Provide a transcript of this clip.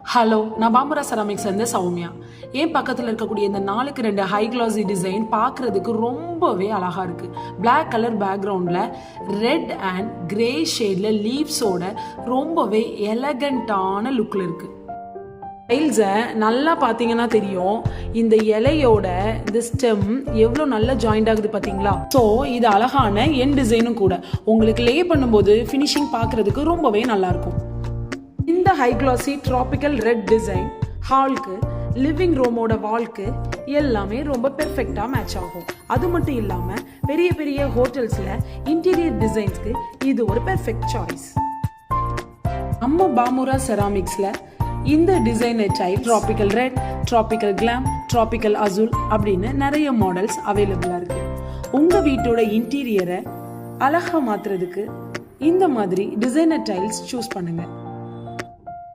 Hello, நான் பாமுரா ceramics வந்து சௌமியா. என் பக்கத்தில் இருக்கக்கூடிய இந்த 4x2 ஹை கிளாசி டிசைன் பார்க்குறதுக்கு ரொம்பவே அழகாக இருக்குது. பிளாக் கலர் பேக்ரவுண்டில் ரெட் அண்ட் கிரே ஷேடில் லீவ்ஸோட ரொம்பவே எலகண்ட்டான லுக்கில் இருக்குது. டைல்ஸை நல்லா பார்த்தீங்கன்னா தெரியும், இந்த இலையோட இந்த ஸ்டெம் எவ்வளோ நல்லா ஜாயிண்ட் ஆகுது பார்த்தீங்களா? ஸோ இது அழகான என் டிசைனும் கூட. உங்களுக்கு லே பண்ணும்போது ஃபினிஷிங் பார்க்குறதுக்கு ரொம்பவே நல்லாயிருக்கும். இந்த high classy tropical red design ஹால்க்கு, லிவிங் ரூமோட வால்க்கு எல்லாமே ரொம்ப பெர்ஃபெக்டாக மேட்ச் ஆகும். அது மட்டும் இல்லாமல் பெரிய பெரிய ஹோட்டல்ஸில் இன்டீரியர் டிசைன்ஸ்க்கு இது ஒரு பெர்ஃபெக்ட் சாய்ஸ். நம்ம பாமுரா செராமிக்ஸில் இந்த designer type tropical red, tropical glam, tropical Asyl அப்படின்னு நிறைய மாடல்ஸ் அவைலபிளாக இருக்குது. உங்கள் வீட்டோட இன்டீரியரை அழகாக மாற்றுறதுக்கு இந்த மாதிரி டிசைனர் டைல்ஸ் சூஸ் பண்ணுங்கள்.